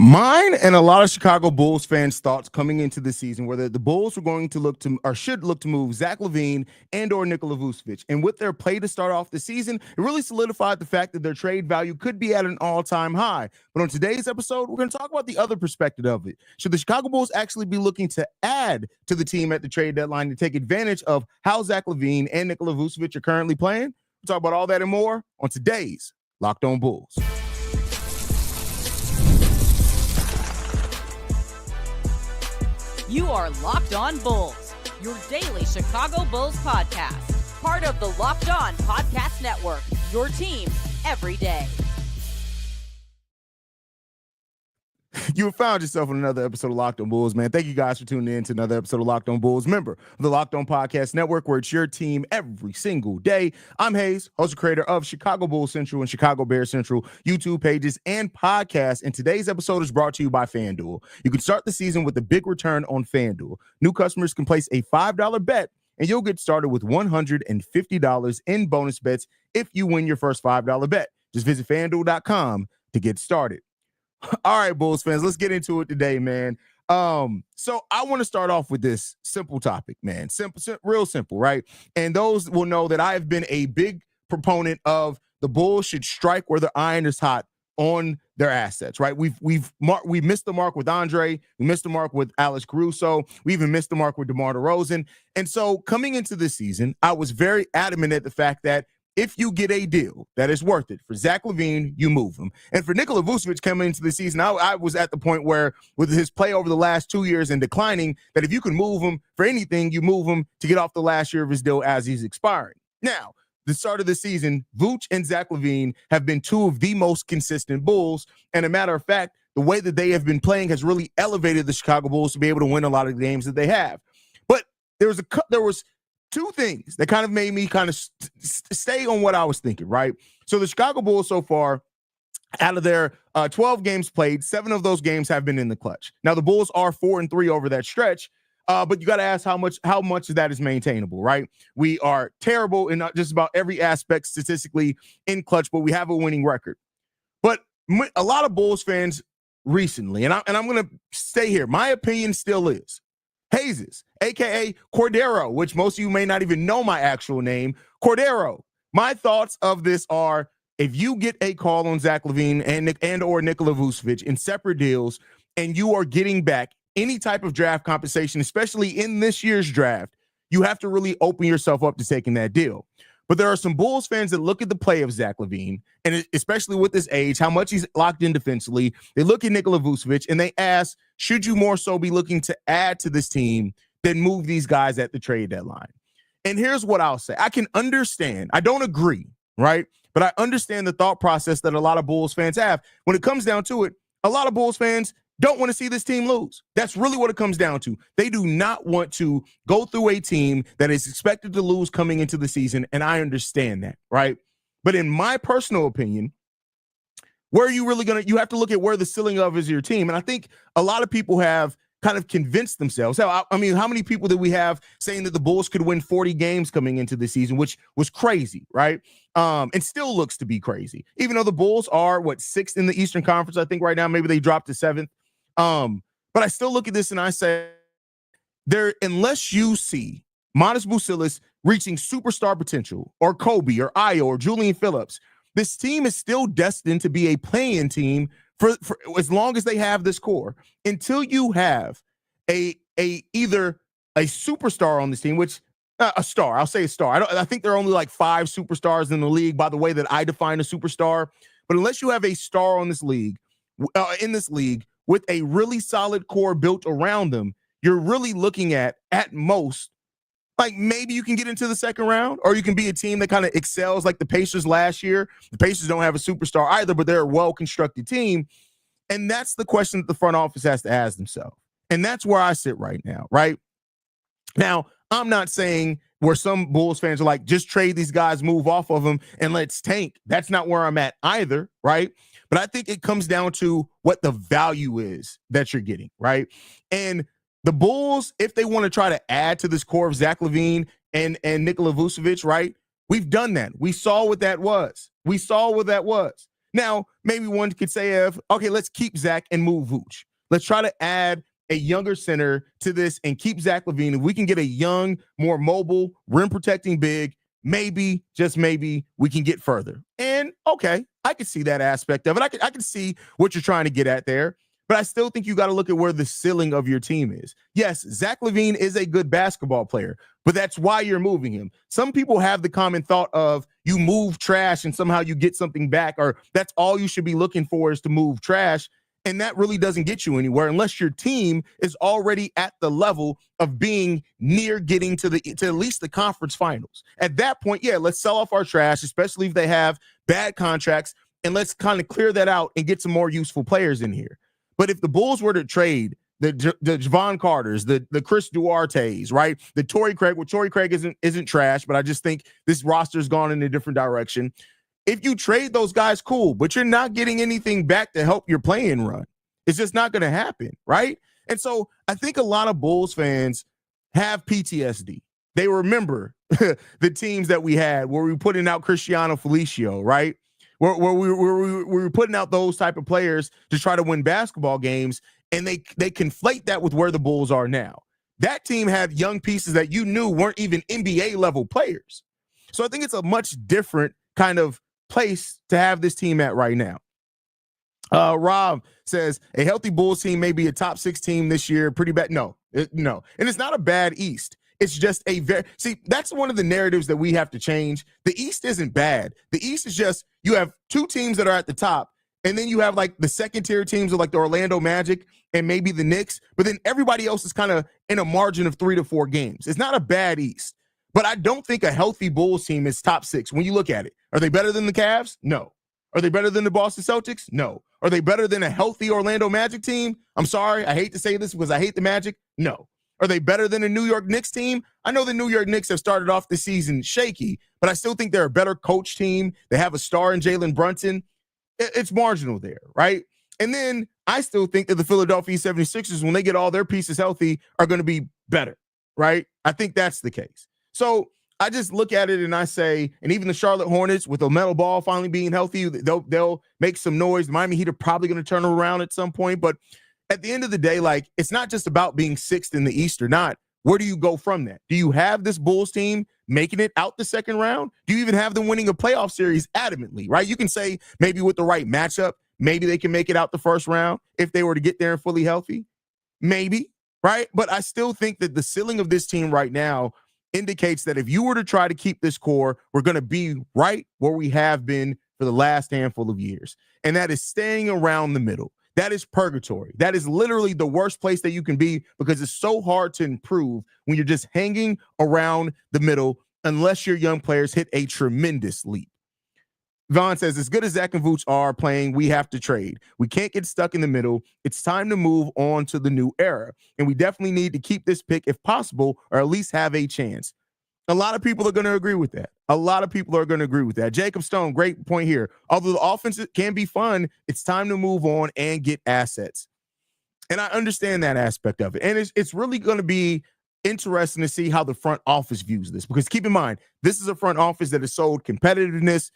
Mine and a lot of Chicago Bulls fans' thoughts coming into the season were that the Bulls were going to look to, or should look to move Zach LaVine and or Nikola Vucevic. And with their play to start off the season, it really solidified the fact that their trade value could be at an all-time high. But on today's episode, we're going to talk about the other perspective of it. Should the Chicago Bulls actually be looking to add to the team at the trade deadline to take advantage of how Zach LaVine and Nikola Vucevic are currently playing? We'll talk about all that and more on today's Locked On Bulls. You are Locked On Bulls, your daily Chicago Bulls podcast. Part of the Locked On Podcast Network, your team every day. You have found yourself in another episode of Locked On Bulls, man. Thank you guys for tuning in to another episode of Locked On Bulls, member of the Locked On Podcast Network, where it's your team every single day. I'm Haize, host and creator of Chicago Bulls Central and Chicago Bears Central YouTube pages and podcasts. And today's episode is brought to you by FanDuel. You can start the season with a big return on FanDuel. New customers can place a $5 bet, and you'll get started with $150 in bonus bets if you win your first $5 bet. Just visit FanDuel.com to get started. All right, Bulls fans, let's get into it today, man. So I want to start off with this simple topic, man. Simple, real simple, right? And those will know that I have been a big proponent of the Bulls should strike where the iron is hot on their assets, right? We missed the mark with Andre, we missed the mark with Alex Caruso, we even missed the mark with DeMar DeRozan. And so coming into this season, I was very adamant at the fact that if you get a deal that is worth it for Zach LaVine, you move him. And for Nikola Vucevic coming into the season, I was at the point where with his play over the last 2 years and declining, that if you can move him for anything, you move him to get off the last year of his deal as he's expiring. Now, the start of the season, Vooch and Zach LaVine have been two of the most consistent Bulls. And a matter of fact, the way that they have been playing has really elevated the Chicago Bulls to be able to win a lot of the games that they have. But there was two things that kind of made me kind of stay on what I was thinking, right? So the Chicago Bulls so far, out of their 12 games played, 7 of those games have been in the clutch. Now the Bulls are 4-3 over that stretch, but you got to ask how much of that is maintainable, right? We are terrible in just about every aspect statistically in clutch, but we have a winning record. But a lot of Bulls fans recently, and I'm going to stay here, my opinion still is, Haize, a.k.a. Cordero, which most of you may not even know my actual name, Cordero. My thoughts of this are, if you get a call on Zach LaVine and or Nikola Vucevic in separate deals, and you are getting back any type of draft compensation, especially in this year's draft, you have to really open yourself up to taking that deal. But there are some Bulls fans that look at the play of Zach LaVine, and especially with his age, how much he's locked in defensively. They look at Nikola Vucevic, and they ask, should you more so be looking to add to this team than move these guys at the trade deadline? And here's what I'll say. I can understand. I don't agree, right? But I understand the thought process that a lot of Bulls fans have. When it comes down to it, a lot of Bulls fans don't want to see this team lose. That's really what it comes down to. They do not want to go through a team that is expected to lose coming into the season, and I understand that, right? But in my personal opinion, where are you really going to – you have to look at where the ceiling of is your team. And I think a lot of people have kind of convinced themselves. I mean, how many people did we have saying that the Bulls could win 40 games coming into the season, which was crazy, right? And still looks to be crazy. Even though the Bulls are, 6th in the Eastern Conference, I think right now, maybe they dropped to 7th. But I still look at this and I say, unless you see Matas Buzelis reaching superstar potential, or Kobe, or Ayo, or Julian Phillips, this team is still destined to be a play-in team for as long as they have this core. Until you have either a superstar on this team, which a star, I'll say a star. I think there are only like 5 superstars in the league by the way that I define a superstar. But unless you have a star on this league, in this league, with a really solid core built around them, you're really looking at most, like maybe you can get into the second round, or you can be a team that kind of excels like the Pacers last year. The Pacers don't have a superstar either, but they're a well-constructed team. And that's the question that the front office has to ask themselves. And that's where I sit right now, right? Now, I'm not saying where some Bulls fans are like, just trade these guys, move off of them, and let's tank. That's not where I'm at either, right? But I think it comes down to what the value is that you're getting, right? And the Bulls, if they want to try to add to this core of Zach LaVine and Nikola Vucevic, right? We've done that. We saw what that was. Now, maybe one could say, okay, let's keep Zach and move Vooch. Let's try to add a younger center to this and keep Zach LaVine. If we can get a young, more mobile, rim-protecting big, maybe, just maybe, we can get further. And, okay, I can see that aspect of it. I can see what you're trying to get at there. But I still think you got to look at where the ceiling of your team is. Yes, Zach LaVine is a good basketball player, but that's why you're moving him. Some people have the common thought of you move trash and somehow you get something back, or that's all you should be looking for is to move trash. And that really doesn't get you anywhere unless your team is already at the level of being near getting to at least the conference finals. At that point, yeah, let's sell off our trash, especially if they have bad contracts, and let's kind of clear that out and get some more useful players in here. But if the Bulls were to trade the Javon Carters, the Chris Duartes, right, the Torrey Craig, well, Torrey Craig isn't trash, but I just think this roster's gone in a different direction. If you trade those guys, cool, but you're not getting anything back to help your playing run. It's just not going to happen, right? And so I think a lot of Bulls fans have PTSD. They remember the teams that we had where we were putting out Cristiano Felicio, right? Where we were putting out those type of players to try to win basketball games, and they conflate that with where the Bulls are now. That team had young pieces that you knew weren't even NBA level players. So I think it's a much different kind of place to have this team at right now. Rob says a healthy Bulls team may be a top 6 team this year. Pretty bad. No. And it's not a bad East. It's just that's one of the narratives that we have to change. The East isn't bad. The East is just, you have 2 teams that are at the top, and then you have like the second tier teams of like the Orlando Magic and maybe the Knicks, but then everybody else is kind of in a margin of 3 to 4 games. It's not a bad East, but I don't think a healthy Bulls team is top 6 when you look at it. Are they better than the Cavs? No. Are they better than the Boston Celtics? No. Are they better than a healthy Orlando Magic team? I'm sorry, I hate to say this because I hate the Magic. No. Are they better than a New York Knicks team? I know the New York Knicks have started off the season shaky, but I still think they're a better coach team. They have a star in Jalen Brunson. It's marginal there, right? And then I still think that the Philadelphia 76ers, when they get all their pieces healthy, are going to be better, right? I think that's the case. So I just look at it and I say, and even the Charlotte Hornets with LaMelo Ball finally being healthy, they'll make some noise. The Miami Heat are probably going to turn around at some point, but at the end of the day, like, it's not just about being 6th in the East or not. Where do you go from that? Do you have this Bulls team making it out the second round? Do you even have them winning a playoff series adamantly, right? You can say maybe with the right matchup, maybe they can make it out the first round if they were to get there and fully healthy. Maybe, right? But I still think that the ceiling of this team right now indicates that if you were to try to keep this core, we're going to be right where we have been for the last handful of years. And that is staying around the middle. That is purgatory. That is literally the worst place that you can be because it's so hard to improve when you're just hanging around the middle unless your young players hit a tremendous leap. Vaughn says, as good as Zach and Vooch are playing, we have to trade. We can't get stuck in the middle. It's time to move on to the new era. And we definitely need to keep this pick if possible, or at least have a chance. A lot of people are going to agree with that. Jacob Stone, great point here. Although the offense can be fun, it's time to move on and get assets. And I understand that aspect of it. And it's really going to be interesting to see how the front office views this. Because keep in mind, this is a front office that has sold competitiveness.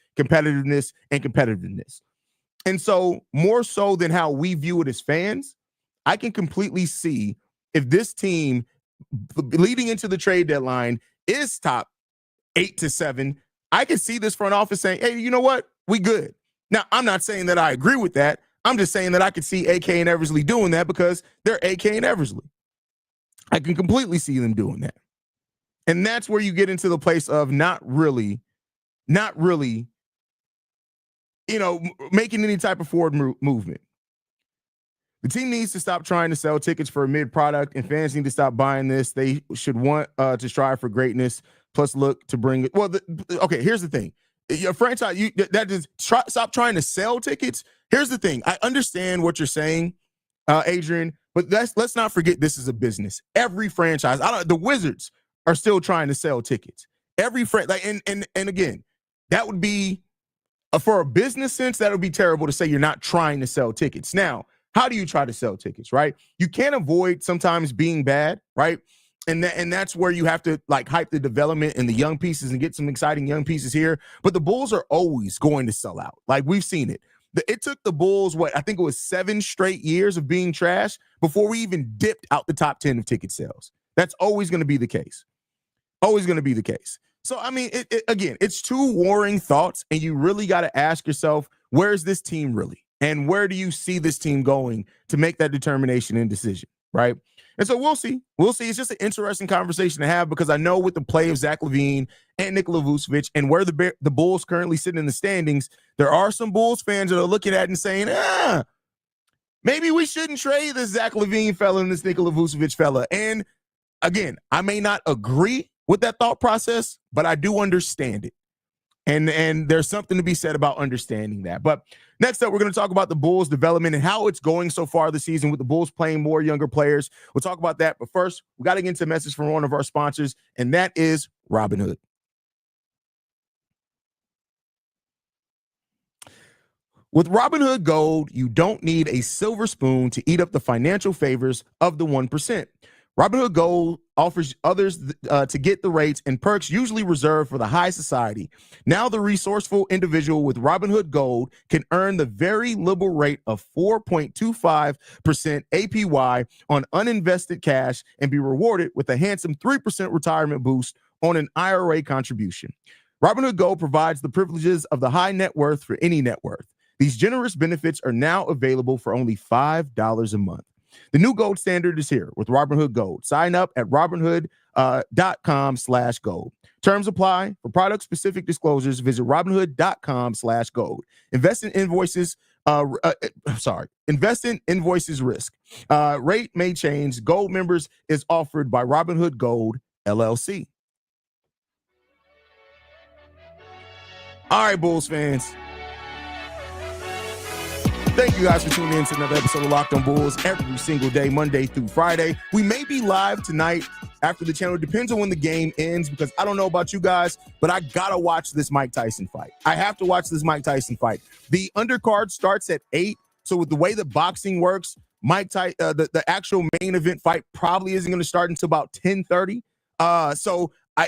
And so more so than how we view it as fans, I can completely see if this team leading into the trade deadline is top 8 to 7, I can see this front office saying, hey, you know what? We good. Now, I'm not saying that I agree with that. I'm just saying that I could see AK and Eversley doing that because they're AK and Eversley. I can completely see them doing that. And that's where you get into the place of not really, making any type of forward movement. The team needs to stop trying to sell tickets for a mid-product, and fans need to stop buying this. They should want to strive for greatness, plus look to bring it. Well, okay, here's the thing. Your franchise, stop trying to sell tickets. Here's the thing. I understand what you're saying, Adrian, but let's not forget this is a business. Every franchise, the Wizards are still trying to sell tickets. Every and again, that would be for a business sense, that would be terrible to say you're not trying to sell tickets. Now, how do you try to sell tickets, right? You can't avoid sometimes being bad, right? And that's where you have to hype the development and the young pieces and get some exciting young pieces here. But the Bulls are always going to sell out. Like, we've seen it. It took the Bulls, I think it was 7 straight years of being trash before we even dipped out the top 10 of ticket sales. That's always going to be the case. Always going to be the case. So, I mean, again, it's two warring thoughts, and you really got to ask yourself, where's this team really? And where do you see this team going to make that determination and decision, right? And so we'll see. We'll see. It's just an interesting conversation to have because I know with the play of Zach LaVine and Nikola Vucevic and where the Bulls currently sitting in the standings, there are some Bulls fans that are looking at it and saying, maybe we shouldn't trade this Zach LaVine fella and this Nikola Vucevic fella. And again, I may not agree with that thought process, but I do understand it. And there's something to be said about understanding that. But next up, we're going to talk about the Bulls' development and how it's going so far this season with the Bulls playing more younger players. We'll talk about that. But first, we got to get into a message from one of our sponsors, and that is Robinhood. With Robinhood Gold, you don't need a silver spoon to eat up the financial favors of the 1%. Robinhood Gold offers others to get the rates and perks usually reserved for the high society. Now the resourceful individual with Robinhood Gold can earn the very liberal rate of 4.25% APY on uninvested cash and be rewarded with a handsome 3% retirement boost on an IRA contribution. Robinhood Gold provides the privileges of the high net worth for any net worth. These generous benefits are now available for only $5 a month. The new gold standard is here with Robinhood Gold. Sign up at Robinhood.com/gold. Terms apply. For product-specific disclosures, visit Robinhood.com/gold. Invest in invoices risk. Rate may change. Gold members is offered by Robinhood Gold, LLC. All right, Bulls fans. Thank you guys for tuning in to another episode of Locked on Bulls every single day, Monday through Friday. We may be live tonight after the channel. It depends on when the game ends because I don't know about you guys, but I got to watch this Mike Tyson fight. I have to watch this Mike Tyson fight. The undercard starts at 8. So with the way that boxing works, the actual main event fight probably isn't going to start until about 10:30.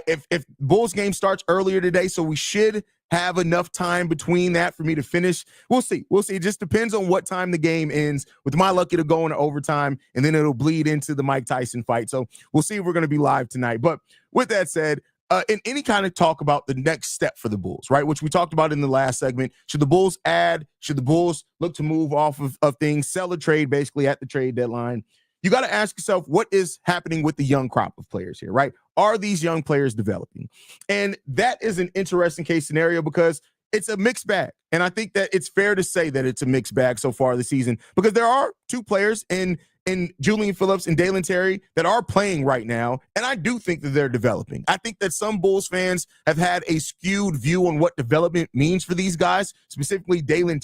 If Bulls game starts earlier today, so we should have enough time between that for me to finish. We'll see. It just depends on what time the game ends. With my luck, it'll go into overtime, and then it'll bleed into the Mike Tyson fight. So we'll see if we're going to be live tonight. But with that said, in any kind of talk about the next step for the Bulls, right, which we talked about in the last segment, should the Bulls add? Should the Bulls look to move off of things, sell a trade basically at the trade deadline? You got to ask yourself, what is happening with the young crop of players here, right? Are these young players developing? And that is an interesting case scenario because it's a mixed bag. And I think that it's fair to say that it's a mixed bag so far this season because there are two players in Julian Phillips and Dalen that are playing right now. And I do think that they're developing. I think that some Bulls fans have had a skewed view on what development means for these guys, specifically Dalen.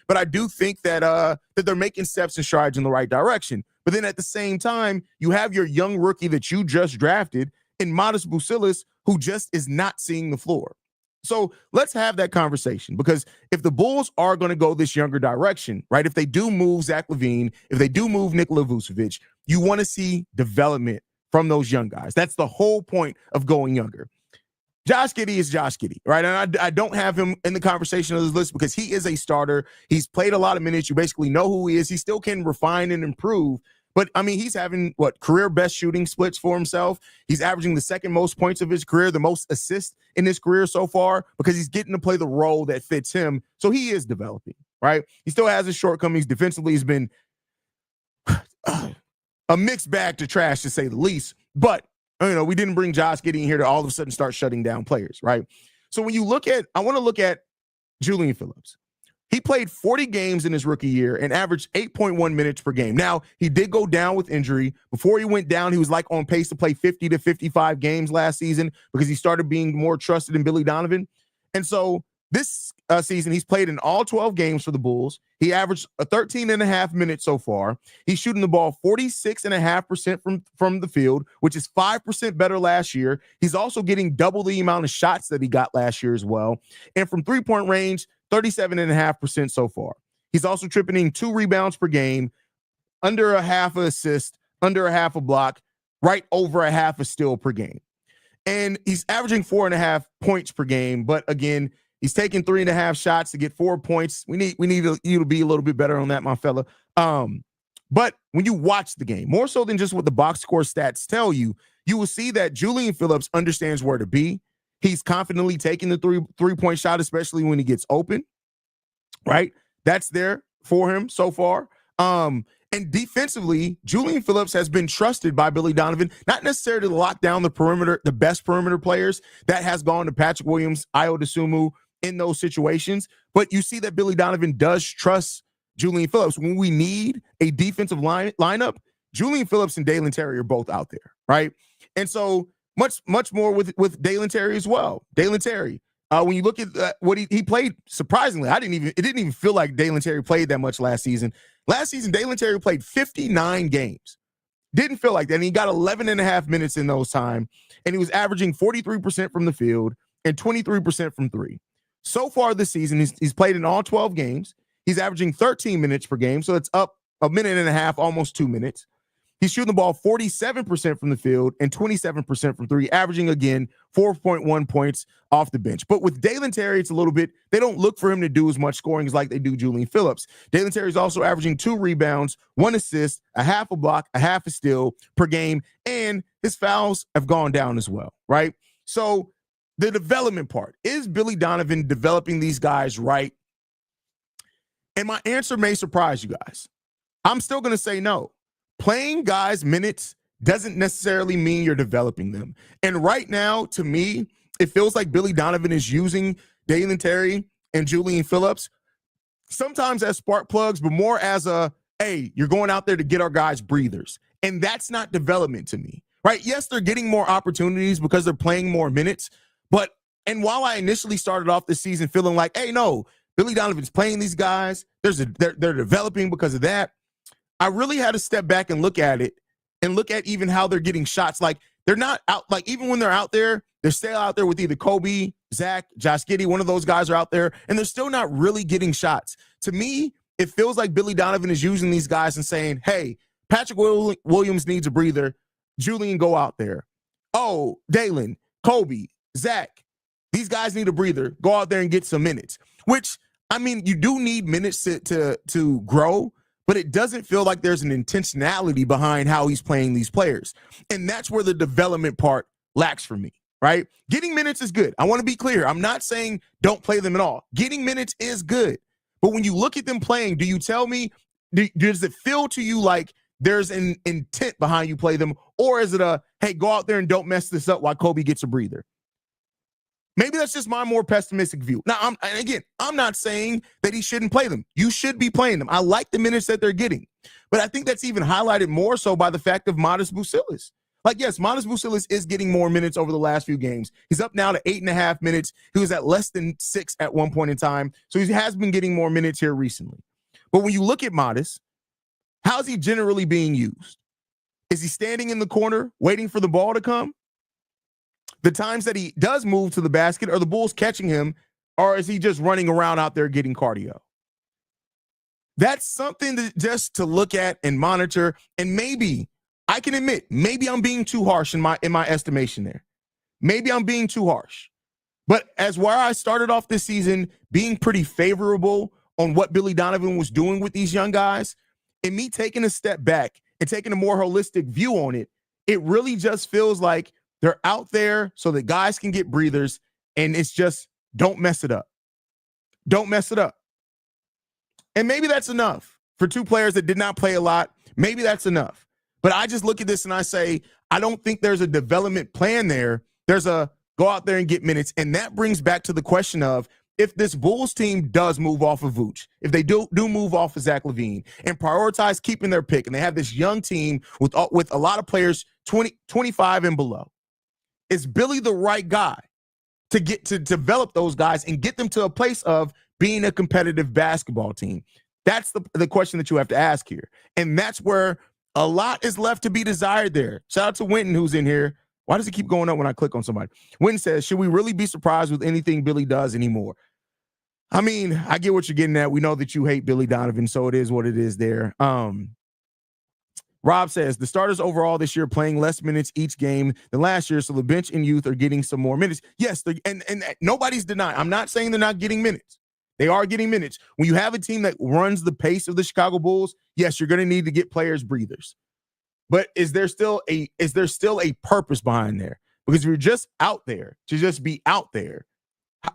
But I do think that they're making steps and strides in the right direction. But then at the same time, you have your young rookie that you just drafted in Modest Vucevic, who just is not seeing the floor. So let's have that conversation because if the Bulls are going to go this younger direction, right, if they do move Zach LaVine, if they do move Nikola Vucevic, you want to see development from those young guys. That's the whole point of going younger. Josh Giddey is Josh Giddey, right? And I don't have him in the conversation of this list because he is a starter. He's played a lot of minutes. You basically know who he is. He still can refine and improve. But, I mean, he's having, career best shooting splits for himself. He's averaging the second most points of his career, the most assists in his career so far because he's getting to play the role that fits him. So he is developing, right? He still has his shortcomings. Defensively, he's been a mixed bag to trash, to say the least. But, we didn't bring Josh Giddey in here to all of a sudden start shutting down players, right? So when you I want to look at Julian Phillips. He played 40 games in his rookie year and averaged 8.1 minutes per game. Now, he did go down with injury. Before he went down, he was on pace to play 50 to 55 games last season because he started being more trusted in Billy Donovan. And so this season, he's played in all 12 games for the Bulls. He averaged 13.5 minutes so far. He's shooting the ball 46.5% from the field, which is 5% better last year. He's also getting double the amount of shots that he got last year as well. And from three-point range, 37.5% so far. He's also tripping in 2 rebounds per game, under a half a assist, under a half a block, right over a half a steal per game. And he's averaging 4.5 points per game. But again, He's taking 3.5 shots to get 4 points. We need you to be a little bit better on that, my fella. But when you watch the game, more so than just what the box score stats tell you, you will see that Julian Phillips understands where to be. He's confidently taking the three-point shot, especially when he gets open, right? That's there for him so far. And defensively, Julian Phillips has been trusted by Billy Donovan, not necessarily to lock down the perimeter, the best perimeter players. That has gone to Patrick Williams, Ayo Dosunmu in those situations. But you see that Billy Donovan does trust Julian Phillips. When we need a defensive lineup, Julian Phillips and Dalen Terry are both out there, right? And so much more with Dalen Terry as well. Dalen Terry, when you look at what he played, surprisingly, it didn't even feel like Dalen Terry played that much last season. Last season, Dalen Terry played 59 games. Didn't feel like that. And he got 11.5 minutes in those time. And he was averaging 43% from the field and 23% from three. So far this season, he's played in all 12 games. He's averaging 13 minutes per game. So it's up a minute and a half, almost 2 minutes. He's shooting the ball 47% from the field and 27% from three, averaging, again, 4.1 points off the bench. But with Dalen Terry, it's a little bit, they don't look for him to do as much scoring as like they do Julian Phillips. Dalen Terry is also averaging 2 rebounds, 1 assist, a half a block, a half a steal per game, and his fouls have gone down as well, right? So the development part, is Billy Donovan developing these guys right? And my answer may surprise you guys. I'm still going to say no. Playing guys minutes doesn't necessarily mean you're developing them. And right now, to me, it feels like Billy Donovan is using Dalen Terry and Julian Phillips sometimes as spark plugs, but more as a, hey, you're going out there to get our guys breathers. And that's not development to me, right? Yes, they're getting more opportunities because they're playing more minutes. And while I initially started off this season feeling like, hey, no, Billy Donovan's playing these guys, they're developing because of that, I really had to step back and look at it and look at even how they're getting shots. Like, they're not out, like, even when they're out there, they're still out there with either Kobe, Zach, Josh Giddey, one of those guys are out there, and they're still not really getting shots. To me, it feels like Billy Donovan is using these guys and saying, hey, Patrick Williams needs a breather. Julian, go out there. Oh, Dalen, Kobe, Zach, these guys need a breather. Go out there and get some minutes. Which, I mean, you do need minutes to grow, but it doesn't feel like there's an intentionality behind how he's playing these players. And that's where the development part lacks for me, right? Getting minutes is good. I want to be clear. I'm not saying don't play them at all. Getting minutes is good. But when you look at them playing, do you tell me, does it feel to you like there's an intent behind you play them? Or is it a, hey, go out there and don't mess this up while Kobe gets a breather? Maybe that's just my more pessimistic view. Now, I'm not saying that he shouldn't play them. You should be playing them. I like the minutes that they're getting. But I think that's even highlighted more so by the fact of Modest Vucevic. Like, yes, Modest Vucevic is getting more minutes over the last few games. He's up now to 8.5 minutes. He was at less than 6 at one point in time. So he has been getting more minutes here recently. But when you look at Modest, how's he generally being used? Is he standing in the corner waiting for the ball to come? The times that he does move to the basket, are the Bulls catching him, or is he just running around out there getting cardio? That's something just to look at and monitor. And maybe, I can admit, maybe I'm being too harsh in my estimation there. Maybe I'm being too harsh. But as where I started off this season being pretty favorable on what Billy Donovan was doing with these young guys, and me taking a step back and taking a more holistic view on it, it really just feels like they're out there so that guys can get breathers, and it's just, don't mess it up. Don't mess it up. And maybe that's enough for two players that did not play a lot. Maybe that's enough. But I just look at this and I say, I don't think there's a development plan there. There's a go out there and get minutes. And that brings back to the question of, if this Bulls team does move off of Vooch, if they do move off of Zach LaVine and prioritize keeping their pick, and they have this young team with a lot of players 25 and below, is Billy the right guy to get to develop those guys and get them to a place of being a competitive basketball team? That's the question that you have to ask here. And that's where a lot is left to be desired there. Shout out to Winton, who's in here. Why does it keep going up when I click on somebody? Winton says, should we really be surprised with anything Billy does anymore? I mean, I get what you're getting at. We know that you hate Billy Donovan, so it is what it is there. Rob says the starters overall this year playing less minutes each game than last year, so the bench and youth are getting some more minutes. Yes, and nobody's denying. I'm not saying they're not getting minutes. They are getting minutes. When you have a team that runs the pace of the Chicago Bulls, yes, you're going to need to get players breathers. But is there still a purpose behind there? Because if you're just out there to just be out there,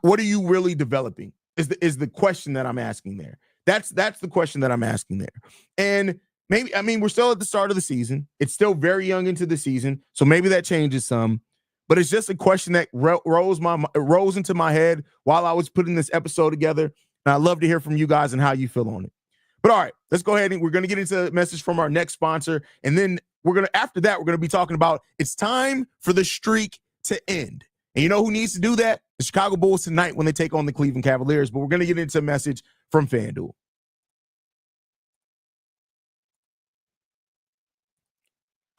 what are you really developing? Is the question that I'm asking there. That's the question that I'm asking there. And maybe, I mean, we're still at the start of the season. It's still very young into the season, so maybe that changes some. But it's just a question that rose into my head while I was putting this episode together. And I'd love to hear from you guys and how you feel on it. But all right, let's go ahead and we're going to get into a message from our next sponsor. And then after that, we're going to be talking about it's time for the streak to end. And you know who needs to do that? The Chicago Bulls tonight when they take on the Cleveland Cavaliers. But we're going to get into a message from FanDuel.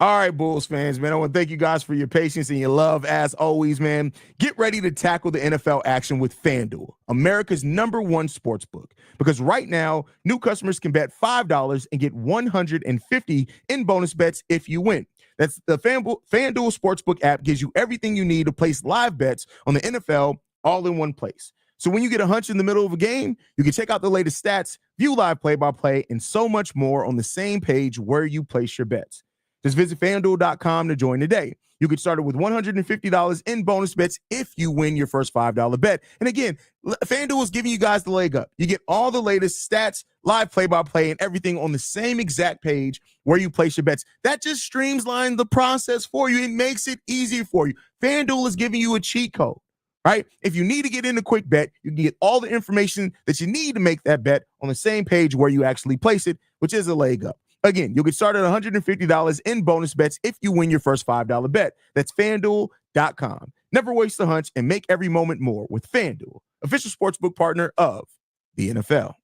All right, Bulls fans, man, I want to thank you guys for your patience and your love. As always, man, get ready to tackle the NFL action with FanDuel, America's #1 sports book. Because right now, new customers can bet $5 and get $150 in bonus bets if you win. That's the FanDuel Sportsbook app gives you everything you need to place live bets on the NFL all in one place. So when you get a hunch in the middle of a game, you can check out the latest stats, view live play-by-play, and so much more on the same page where you place your bets. Just visit FanDuel.com to join today. You get started with $150 in bonus bets if you win your first $5 bet. And again, FanDuel is giving you guys the leg up. You get all the latest stats, live play-by-play, and everything on the same exact page where you place your bets. That just streamlines the process for you. It makes it easier for you. FanDuel is giving you a cheat code, right? If you need to get in a quick bet, you can get all the information that you need to make that bet on the same page where you actually place it, which is a leg up. Again, you'll get started at $150 in bonus bets if you win your first $5 bet. That's FanDuel.com. Never waste a hunch and make every moment more with FanDuel, official sportsbook partner of the NFL.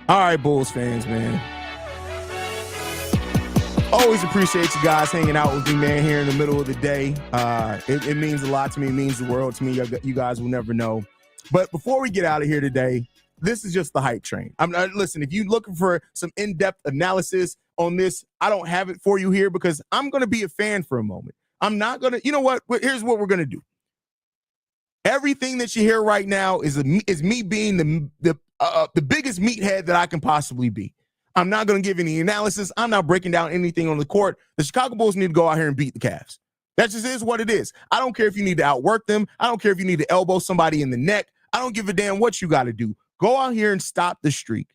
All right, Bulls fans, man. Always appreciate you guys hanging out with me, man, here in the middle of the day. It means a lot to me. It means the world to me. You guys will never know. But before we get out of here today, this is just the hype train. Listen, if you're looking for some in-depth analysis on this, I don't have it for you here because I'm going to be a fan for a moment. I'm not going to, you know what? Here's what we're going to do. Everything that you hear right now is me being the biggest meathead that I can possibly be. I'm not going to give any analysis. I'm not breaking down anything on the court. The Chicago Bulls need to go out here and beat the Cavs. That just is what it is. I don't care if you need to outwork them. I don't care if you need to elbow somebody in the neck. I don't give a damn what you got to do. Go out here and stop the streak.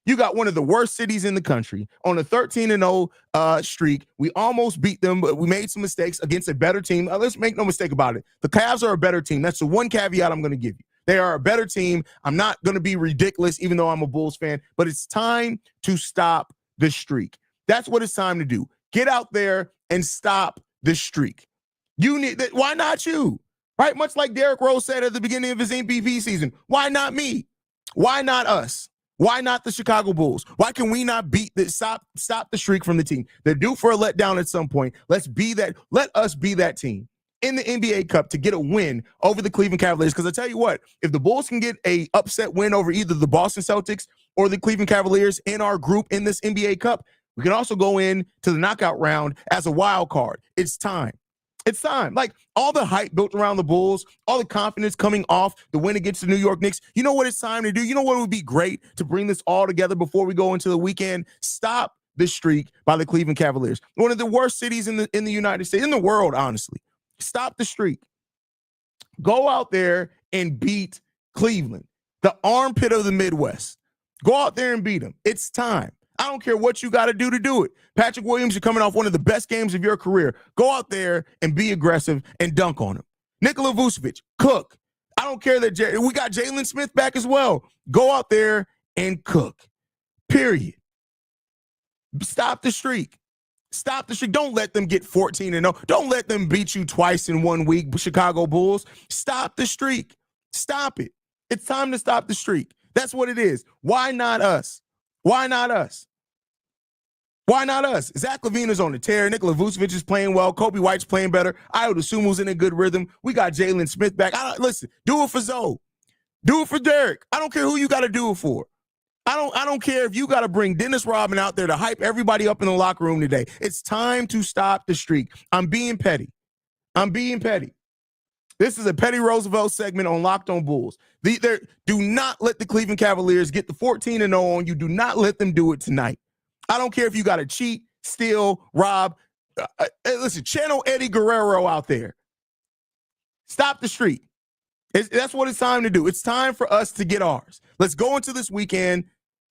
You got one of the worst cities in the country on a 13-0 streak. We almost beat them, but we made some mistakes against a better team. Let's make no mistake about it. The Cavs are a better team. That's the one caveat I'm going to give you. They are a better team. I'm not going to be ridiculous, even though I'm a Bulls fan, but it's time to stop the streak. That's what it's time to do. Get out there and stop the streak. You need that. Why not you? Right? Much like Derrick Rose said at the beginning of his MVP season. Why not me? Why not us? Why not the Chicago Bulls? Why can we not beat the stop the streak from the team? They're due for a letdown at some point. Let us be that team in the NBA Cup to get a win over the Cleveland Cavaliers. Because I tell you what, if the Bulls can get a upset win over either the Boston Celtics or the Cleveland Cavaliers in our group in this NBA Cup, we can also go in to the knockout round as a wild card. It's time. It's time. Like all the hype built around the Bulls, all the confidence coming off the win against the New York Knicks. You know what it's time to do? You know what would be great to bring this all together before we go into the weekend? Stop the streak by the Cleveland Cavaliers. One of the worst cities in the United States, in the world, honestly. Stop the streak. Go out there and beat Cleveland, the armpit of the Midwest. Go out there and beat them. It's time. I don't care what you got to do it. Patrick Williams, you're coming off one of the best games of your career. Go out there and be aggressive and dunk on him. Nikola Vucevic, cook. I don't care that we got Jalen Smith back as well. Go out there and cook. Period. Stop the streak. Stop the streak. Don't let them get 14-0. Don't let them beat you twice in 1 week, Chicago Bulls. Stop the streak. Stop it. It's time to stop the streak. That's what it is. Why not us? Why not us? Why not us? Zach LaVine is on the tear. Nikola Vucevic is playing well. Kobe White's playing better. Ayo Dosunmu's in a good rhythm. We got Jalen Smith back. Listen, do it for Zoe. Do it for Derek. I don't care who you got to do it for. I don't care if you got to bring Dennis Rodman out there to hype everybody up in the locker room today. It's time to stop the streak. I'm being petty. This is a Petty Roosevelt segment on Locked on Bulls. Do not let the Cleveland Cavaliers get the 14-0 on you. Do not let them do it tonight. I don't care if you got to cheat, steal, rob. Listen, channel Eddie Guerrero out there. Stop the streak. That's what it's time to do. It's time for us to get ours. Let's go into this weekend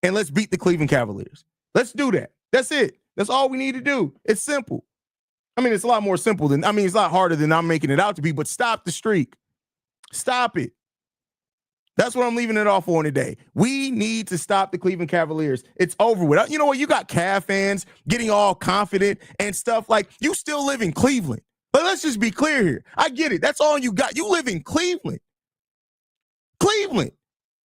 and let's beat the Cleveland Cavaliers. Let's do that. That's it. That's all we need to do. It's simple. I mean, it's a lot more simple it's a lot harder than I'm making it out to be, but stop the streak. Stop it. That's what I'm leaving it off on today. We need to stop the Cleveland Cavaliers. It's over with. You know what? You got Cav fans getting all confident and stuff. Like, you still live in Cleveland. But let's just be clear here. I get it. That's all you got. You live in Cleveland. Cleveland.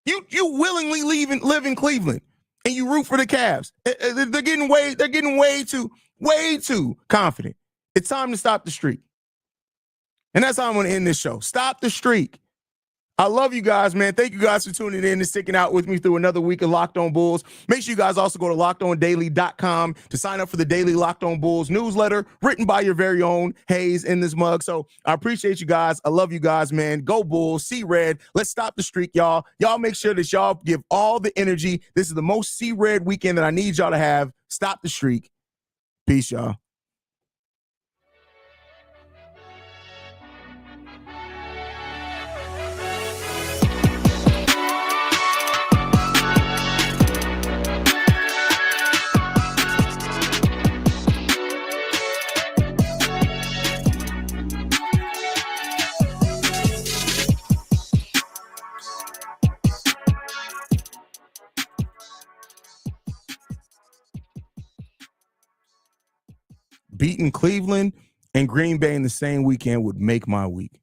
You willingly live in Cleveland, and you root for the Cavs. They're getting way too confident. It's time to stop the streak. And that's how I'm going to end this show. Stop the streak. I love you guys, man. Thank you guys for tuning in and sticking out with me through another week of Locked on Bulls. Make sure you guys also go to LockedOnDaily.com to sign up for the daily Locked on Bulls newsletter written by your very own Haize in this mug. So I appreciate you guys. I love you guys, man. Go Bulls. See red. Let's stop the streak, y'all. Y'all make sure that y'all give all the energy. This is the most see red weekend that I need y'all to have. Stop the streak. Peace, y'all. Beating Cleveland and Green Bay in the same weekend would make my week.